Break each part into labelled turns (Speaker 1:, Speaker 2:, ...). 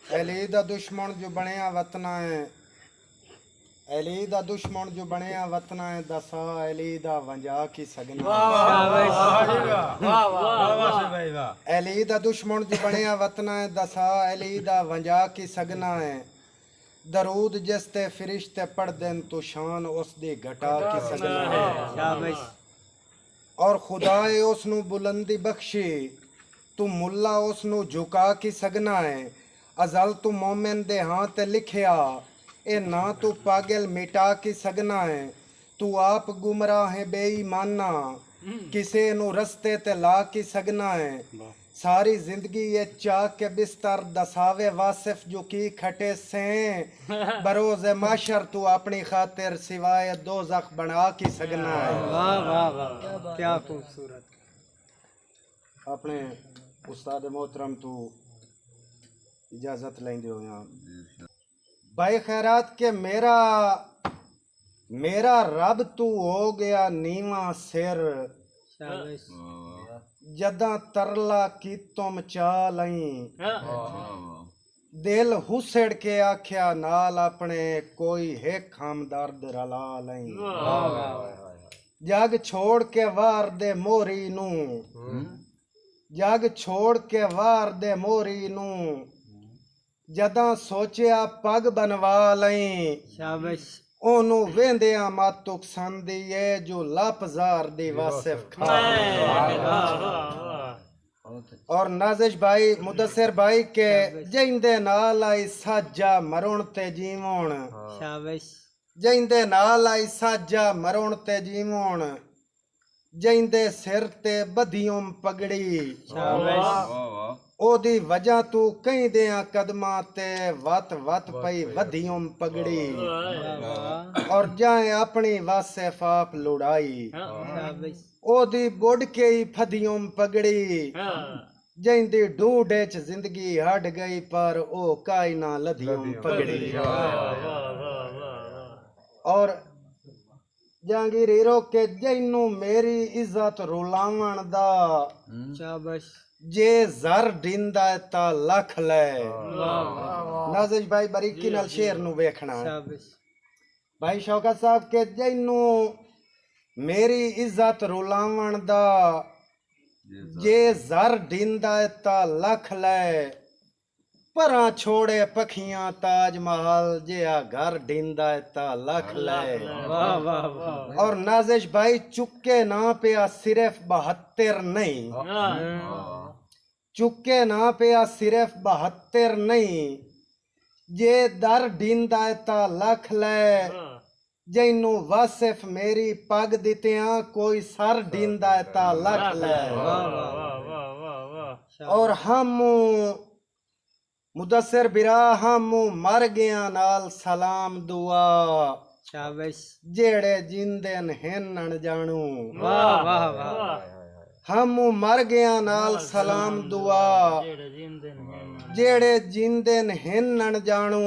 Speaker 1: अली दा दुश्मन जो बनया वतना है, अली दा दुश्मन जो बनया वतना है, दसा अली दा वंजा की सगना। अली दा दुश्मन जो बनया वतना है, दसा अली दा वंजा की सगना है। दरूद जिसते फिरिश्ते पढ़ देन तो शान उस दी घटा की सगना है। और खुदाए उसनू बुलंदी बख्शी, तू मुल्ला उसनू झुका की सगना है। अजल तू मोमिन दे हाथ लिखिया, ए ना तू पागल मिटा की सगना है। तू आप गुमराह है बेईमाना, किसे नु रस्ते ते ला की सगना है। सारी जिंदगी ये चाक के बिस्तर दसावे वासिफ जो की खटे से बरोज माशर तू अपनी खातिर सिवाय दोज़ख बना की सगना है।
Speaker 2: वाह वाह वाह, क्या खूबसूरत।
Speaker 1: अपने उस्ताद मोहतरम तू इजाजत लेंगे हो यहाँ भाई खैरात के मेरा रब तू हो गया नीवा सिर, जदा तरला की तुम चालई दिल हुसड़ के आख्या नाल अपने कोई है खाम दर्द रला लई। जग छोड़ के वार दे मोरी नू, जग छोड़ के वार दे मोरी नू, जदा सोचिया पग बनवा लई।
Speaker 2: शाबाश।
Speaker 1: ओनू वेंदिया मातुक संदिए जो लपजार दी वासिफ खान। और नाजिश भाई मुदस्सिर भाई के जिंदे नाल आई साजा मरुण ते जीवण।
Speaker 2: शाबाश।
Speaker 1: जिंदे नाल आई साजा मरुण ते जीवण, जिंदे सिर ते बधियों पगड़ी।
Speaker 2: शाबाश।
Speaker 1: ओदी वजह तू कई दिया कदमा ते वत वत पई वधियों पगड़ी। और जाए अपनी वासे फाप लुड़ाई, ओदी बुढ़ के ही फदियों पगड़ी। जिंदी ढूढ़े च जिंदगी हट गई पर ओ काई ना लधियों पगड़ी। और जहांगीर हीरो के जैनू मेरी इज्जत रुलावण दा,
Speaker 2: शाबाश।
Speaker 1: जे जर दिंदा ता लख ले। नाजिश भाई बारीकी नाल शेर नु वेखना है। भाई शौकत साहब के जैनू मेरी इज्जत रुलावण दा, जे जर दिंदा ता लख ले। परा छोड़े पखियां ताज महल, जे घर दिंदा ता लख ले। और नाजिश भाई चुके ना पिया सिर्फ 72 नहीं, चुके ना पिया सिर्फ 72 नहीं, जे दर दिंदा ता लख ले। जैनू वासिफ मेरी पग दितियां कोई सर दिंदा ता लख ले। और हम मुदस्सिर बिरा हम मर गया नाल सलाम दुआ,
Speaker 2: शाबाश।
Speaker 1: जेड़े जिंदे न जानू।
Speaker 2: वाह वाह वाह।
Speaker 1: हम मर गया नाल सलाम दुआ, जेड़े जिंदे न जानू।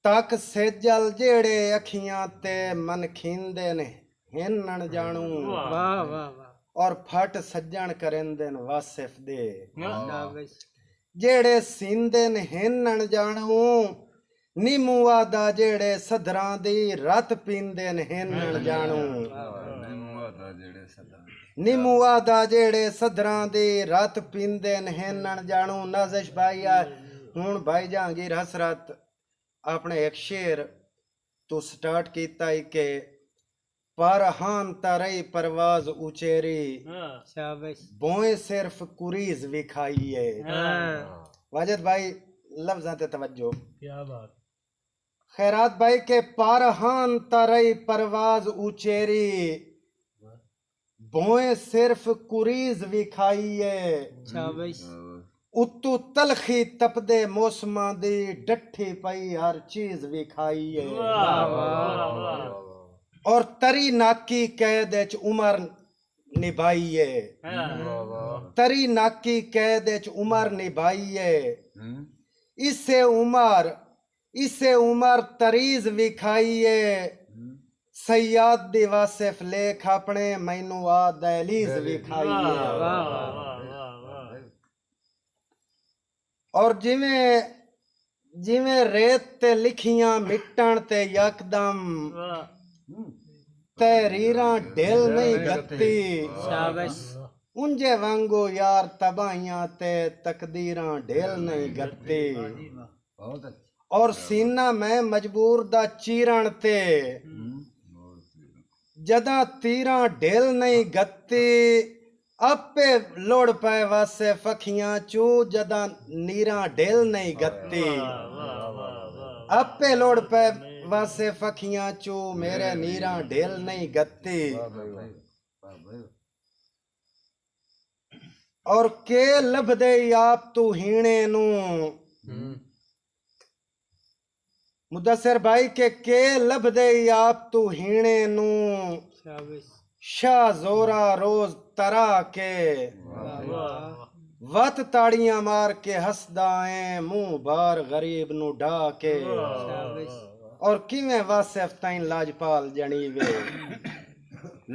Speaker 1: तक सेजल जेड़े अखियां ते मन खींदे न जानू।
Speaker 2: वाह वाह वाह।
Speaker 1: और फट सज्जन करेंदे वासिफ दे,
Speaker 2: शाबाश।
Speaker 1: जेड़े सींदे न जानू। नीमुआ दा जेड़े सदरां दी रत पींदे न जानू। नीमुआ दा जेड़े सदरां दी रत पींदे न जानू। नाजिश भाई हुण भाई जहांगीर हसरत अपने एक शेर तो स्टार्ट कीता है कि पर हान तरई परवाज उचेरी,
Speaker 2: शाबाश।
Speaker 1: बोए सिर्फ कुरीज विखाई है। वाजिद भाई लफ्ज़ां ते तवज्जो।
Speaker 2: क्या बात।
Speaker 1: खैरात भाई के पर हान तरई परवाज उचेरी, बोए सिर्फ कुरीज विखाई है।
Speaker 2: शाबाश।
Speaker 1: उत्तू तलखी तपदे मौसमां दी डठी पई हर चीज विखाई है। और तरी नाकी कैद च उमर निभाई है, तरी नाकी कैद च उमर निभाई है। इसे उमर तरीज विखाई है। सैयद दी वासिफ लेख अपने मैनू आ दहलीज विखाई है। और जिवें जिवें रेत ते लिखियां मिटण ते यकदम तहरीरां ढिल नहीं गत्ती
Speaker 2: शाबाश
Speaker 1: उंजे वांगू यार तबाहियां ते तकदीरां ढिल नहीं गत्ती और सीना मैं मजबूर दा चीरण ते जदा तीरां ढिल नहीं गत्ती आपे लोड़ पै वासे फखियां चू जदा नीरां ढिल नहीं गत्ती आपे लोड़ पै वासे फखियां चू मेरे नीरां ढिल नहीं गत्ती और के लभदे आप तू हीणे नू मुदस्सिर भाई के लभदे आप तू हीणे नू
Speaker 2: शाबाश
Speaker 1: शाह जोरा रोज तरा के वत ताड़ियां मार के हसदा है मुंह बार गरीब नु ढा के
Speaker 2: शाबाश
Speaker 1: और किवें वासिफ ताईं लाजपाल जणी वे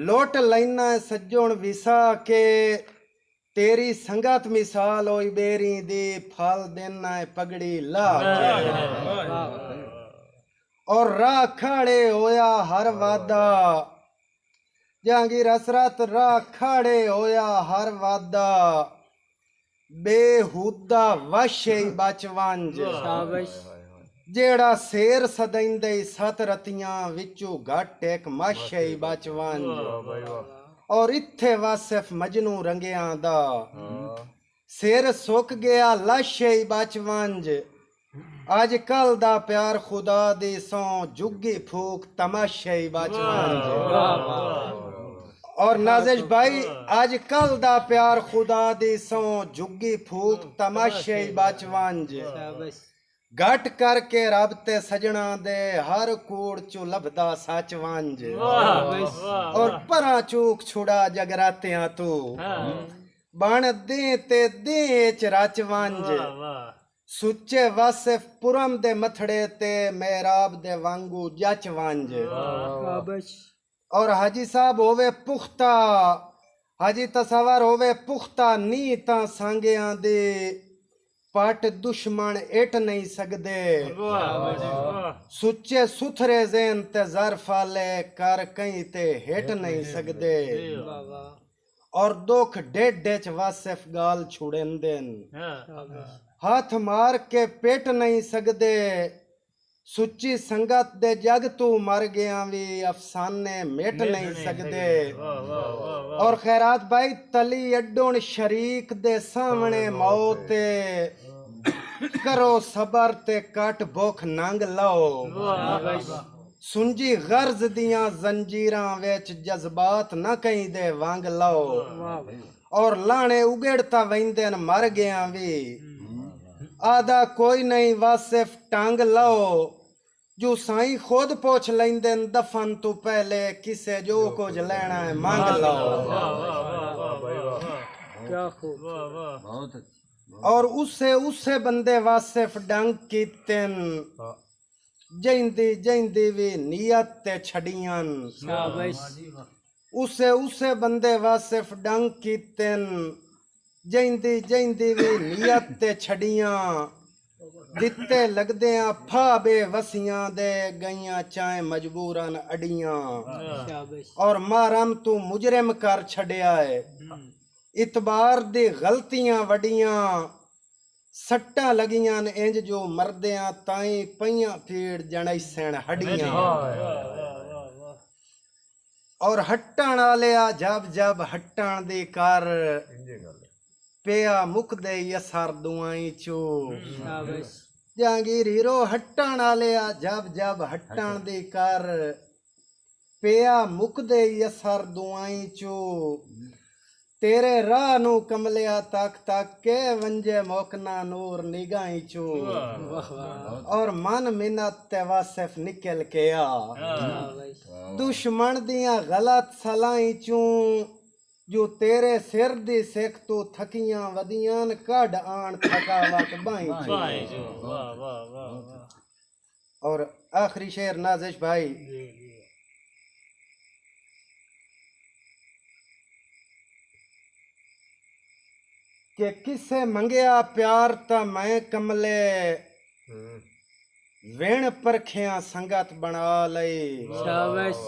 Speaker 1: लोट लैना सज्जण विसा के तेरी संगत मिसाल होई बेरी दी फल देना है पगड़ी ला के और राह खाड़े होया हर वादा जहांगीर हसरत राह खाड़े होया हर वादा बेहुदा वशे बचवंज
Speaker 2: शाबाश
Speaker 1: जेड़ा शेर सदैंदे सत रतियां विचू घट एक माशे बचवंज और इत्थे वासिफ मजनू रंगियां दा शेर सुक गया लाशे बचवंज आज कल दा प्यार खुदा दी सौ जुगी फूक तमाशे बचवंज और नाजिश भाई आज कल दा प्यार खुदा दी सौ जुगी फूक तमाशे बचवंज
Speaker 2: शाबाश
Speaker 1: घट करके रब ते सजना दे हर कूड़ चू लभदा सच वंज
Speaker 2: शाबाश
Speaker 1: और परा चूक छुड़ा जगरातियां तू बन दे ते दे च रच वंज सुच्चे वासिफ पुरम दे मथड़े ते मेहराब दे वांगू जच वंज
Speaker 2: शाबाश
Speaker 1: और हाजी साहब होवे पुख्ता हाजी तसवर होवे पुख्ता नी ता सांगियां दे पट दुश्मन इट नहीं सकदे सुच्चे सुथरे ज़हन ते ज़र फाले कर कहीं ते हिट नहीं सकदे और दुख डेढ़ च वासिफ गाल छुड़ेंदेन हाथ मार के पेट नहीं सकदे सुच्ची संगत दे जग तू मर गया भी अफसाने मिट नहीं सकदे और खैरात भाई तली अड्डोन शरीक दे सामने मौत करो सबर ते कट भुख नंग लो सुंजी गर्ज दियां जंजीरां विच जज्बात न कहीं दे वांग लो और लाने उगड़ता वेंदन मर गया भी आदा कोई नहीं वासिफ टांग लो जो साईं खुद पूछ लेंदन दफन तू पहले किसे जो कुछ लेना है मांग लो
Speaker 2: क्या खूब
Speaker 1: और उससे बंदे वासिफ डंग कीतन जैंदी जैंदी भी नियत ते छड़ियन
Speaker 2: शाबाश
Speaker 1: उससे बंदे वासिफ डंग कीतन जैंदी जैंदी भी नियत ते छड़ियां दिते लगदियां फा बेवसियां दे गईयां चाहे मजबूरन अडियां
Speaker 2: शाबाश
Speaker 1: और मारम तू मुजरिम कर छड़िया है इतबार दी गलतियां वडियां सट्टां लगियां इंज जो मरदियां ताई पईयां पीड़ जणैसन हडियां और हट्टण आलिया जब जब हट्टण दी कर पिया मुकदे यसर दुआई चो
Speaker 2: शाबाश
Speaker 1: जहांगीर हीरो हट्टण आलिया जब जब हट्टण दी कर पिया मुकदे यसर दुआई चो तेरे राह नू कमलिया तक तक के वंजे मोकना नूर निगाही चो और मन मिन्नत ते वासिफ निकल के आ
Speaker 2: शाबाश
Speaker 1: दुश्मन दियां गलत सलाई चू जो तेरे सिर दी सिख तू थकियां वदियां कढ़ आन थकावट बाई और आखिरी शेर नाजिश भाई ਕਿ ਕਿਸੇ ਮੰਗਿਆ ਪਿਆਰ ਤਾਂ ਮੈਂ ਕਮਲੇ ਵੇਣ ਪਰਖਿਆ ਸੰਗਤ ਬਣਾ ਲਈ
Speaker 2: शाबाश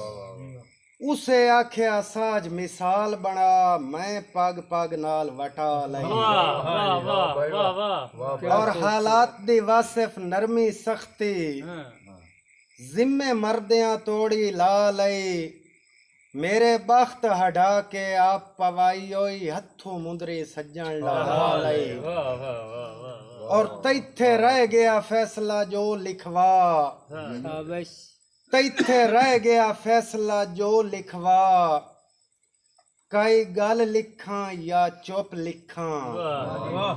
Speaker 1: ਉਸੇ ਆਖਿਆ ਸਾਜ ਮਿਸਾਲ ਬਣਾ ਮੈਂ ਪਗ ਪਗ ਨਾਲ ਵਟਾ ਲਈ
Speaker 2: वाह वाह वाह वाह वाह
Speaker 1: ਔਰ ਹਾਲਾਤ ਦੀ ਵਾਸਿਫ ਨਰਮੀ ਸਖਤੀ ਜ਼ਿੰਮੇ ਮਰਦਿਆਂ ਤੋੜੀ ਲਾ ਲਈ ਮੇਰੇ ਬਖਤ ਹਟਾ ਕੇ ਆਪ ਪਵਾਈ ਹੋਈ ਹੱਥੋਂ ਮੁੰਦਰੀ ਸੱਜਣ ਲਾ ਲਈ ਔਰ ਤੈਥੇ ਰਹਿ ਗਿਆ ਫੈਸਲਾ ਜੋ ਲਿਖਵਾ
Speaker 2: शाबाश
Speaker 1: ਤੈਥੇ ਰਹਿ ਗਿਆ ਫੈਸਲਾ ਜੋ ਲਿਖਵਾ ਕਈ ਗੱਲ ਲਿਖਾਂ ਜਾਂ ਚੁੱਪ ਲਿਖਾਂ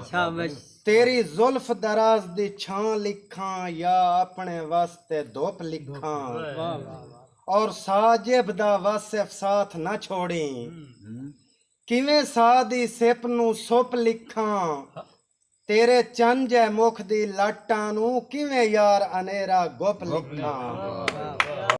Speaker 2: शाबाश
Speaker 1: ਤੇਰੀ ਜ਼ੁਲਫ ਦਰਾਜ਼ ਦੀ ਛਾਂ ਲਿਖਾਂ ਜਾਂ ਆਪਣੇ ਵਾਸਤੇ ਧੁੱਪ ਲਿਖਾਂ
Speaker 2: वाह वाह
Speaker 1: ਔਰ ਸਾਜਿਬ ਦਾ ਵਾਸਿਫ ਸਾਥ ਨਾ ਛੋੜੀ ਕਿਵੇਂ ਸਾਹ ਦੀ ਸਿਪ ਨੂੰ ਸੁਪ ਲਿਖਾਂ ਤੇਰੇ ਚੰਜੈ ਮੁਖ ਦੀ ਲਾਟਾਂ ਨੂੰ ਕਿਵੇਂ ਯਾਰ ਅਨੇਰਾ ਗੁੱਪ ਲਿਖਾਂ